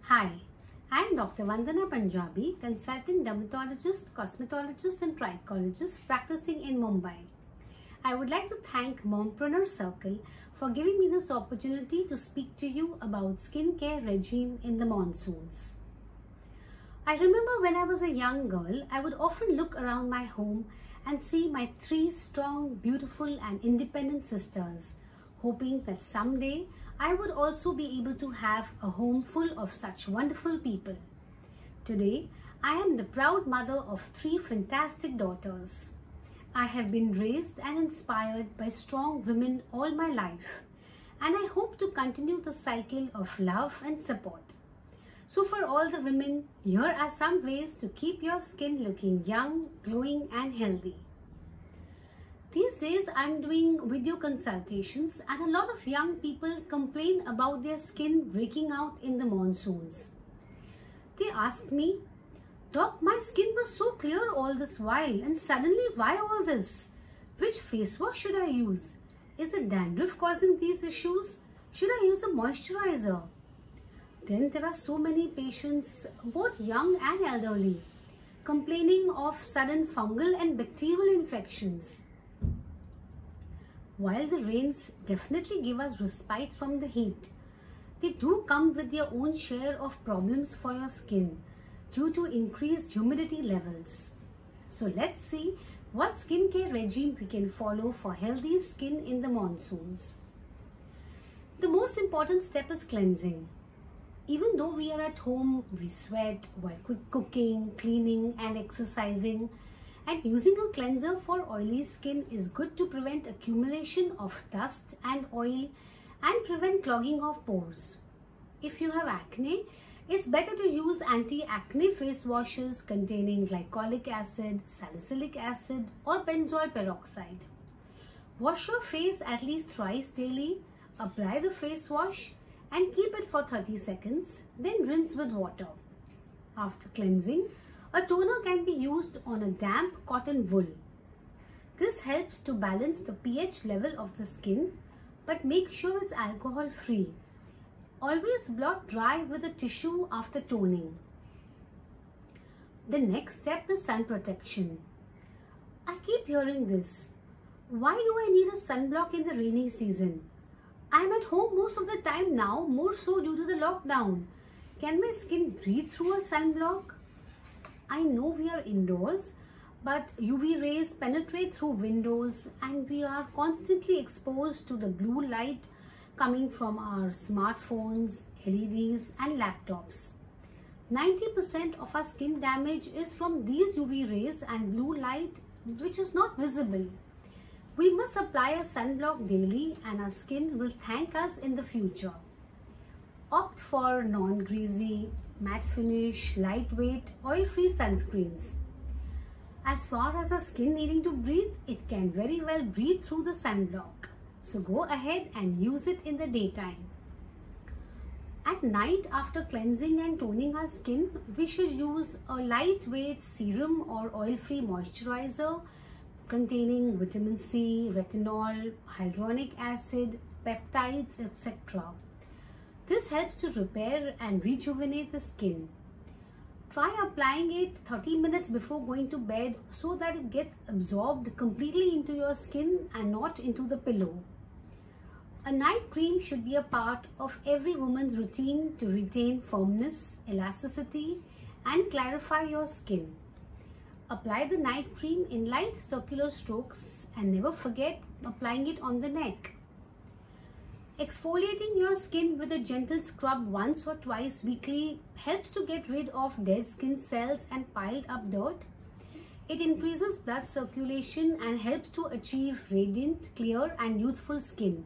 Hi, I am Dr. Vandana Punjabi, consultant dermatologist, cosmetologist and trichologist practicing in Mumbai. I would like to thank Mompreneur Circle for giving me this opportunity to speak to you about skincare regime in the monsoons. I remember when I was a young girl, I would often look around my home and see my three strong, beautiful and independent sisters, hoping that someday I would also be able to have a home full of such wonderful people. Today, I am the proud mother of three fantastic daughters. I have been raised and inspired by strong women all my life, and I hope to continue the cycle of love and support. So for all the women, here are some ways to keep your skin looking young, glowing and healthy. These days I'm doing video consultations and a lot of young people complain about their skin breaking out in the monsoons. They ask me, "Doc, my skin was so clear all this while and suddenly why all this? Which face wash should I use? Is it dandruff causing these issues? Should I use a moisturizer?" Then there are so many patients, both young and elderly, complaining of sudden fungal and bacterial infections. While the rains definitely give us respite from the heat, they do come with their own share of problems for your skin due to increased humidity levels. So let's see what skincare regime we can follow for healthy skin in the monsoons. The most important step is cleansing. Even though we are at home, we sweat while cooking, cleaning and exercising. And using a cleanser for oily skin is good to prevent accumulation of dust and oil and prevent clogging of pores. If you have acne, it's better to use anti-acne face washes containing glycolic acid, salicylic acid or benzoyl peroxide. Wash your face at least thrice daily, apply the face wash and keep it for 30 seconds, then rinse with water. After cleansing, a toner can be used on a damp cotton wool. This helps to balance the pH level of the skin, but make sure it's alcohol free. Always blot dry with a tissue after toning. The next step is sun protection. I keep hearing this. Why do I need a sunblock in the rainy season? I'm at home most of the time now, more so due to the lockdown. Can my skin breathe through a sunblock? I know we are indoors, but UV rays penetrate through windows and we are constantly exposed to the blue light coming from our smartphones, LEDs and laptops. 90% of our skin damage is from these UV rays and blue light, which is not visible. We must apply a sunblock daily and our skin will thank us in the future. Opt for non-greasy, matte finish, lightweight, oil-free sunscreens. As far as our skin needing to breathe, it can very well breathe through the sunblock. So go ahead and use it in the daytime. At night, after cleansing and toning our skin, we should use a lightweight serum or oil-free moisturizer containing vitamin C, retinol, hyaluronic acid, peptides, etc. This helps to repair and rejuvenate the skin. Try applying it 30 minutes before going to bed so that it gets absorbed completely into your skin and not into the pillow. A night cream should be a part of every woman's routine to retain firmness, elasticity and clarify your skin. Apply the night cream in light circular strokes and never forget applying it on the neck. Exfoliating your skin with a gentle scrub once or twice weekly helps to get rid of dead skin cells and piled up dirt. It increases blood circulation and helps to achieve radiant, clear and youthful skin.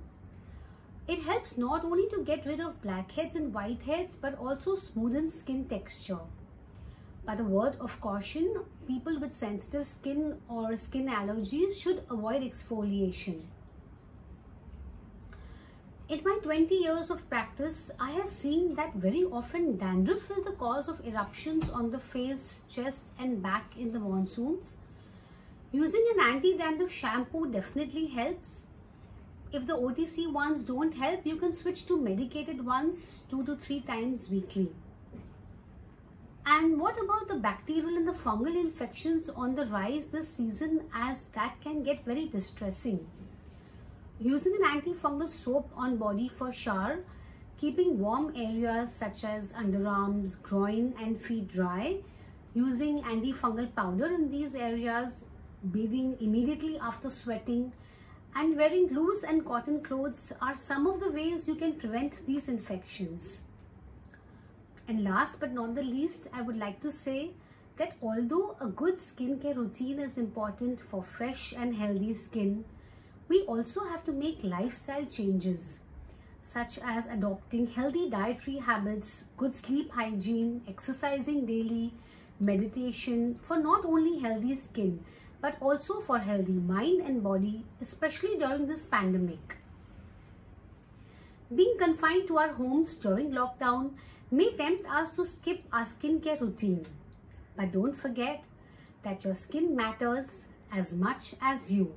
It helps not only to get rid of blackheads and whiteheads but also smoothens skin texture. But a word of caution, people with sensitive skin or skin allergies should avoid exfoliation. In my 20 years of practice, I have seen that very often dandruff is the cause of eruptions on the face, chest and back in the monsoons. Using an anti-dandruff shampoo definitely helps. If the OTC ones don't help, you can switch to medicated ones 2 to 3 times weekly. And what about the bacterial and the fungal infections on the rise this season, as that can get very distressing? Using an antifungal soap on body for shower, keeping warm areas such as underarms, groin and feet dry, using antifungal powder in these areas, bathing immediately after sweating, and wearing loose and cotton clothes are some of the ways you can prevent these infections. And last but not the least, I would like to say that although a good skincare routine is important for fresh and healthy skin, we also have to make lifestyle changes such as adopting healthy dietary habits, good sleep hygiene, exercising daily, meditation for not only healthy skin but also for healthy mind and body, especially during this pandemic. Being confined to our homes during lockdown may tempt us to skip our skincare routine. But don't forget that your skin matters as much as you.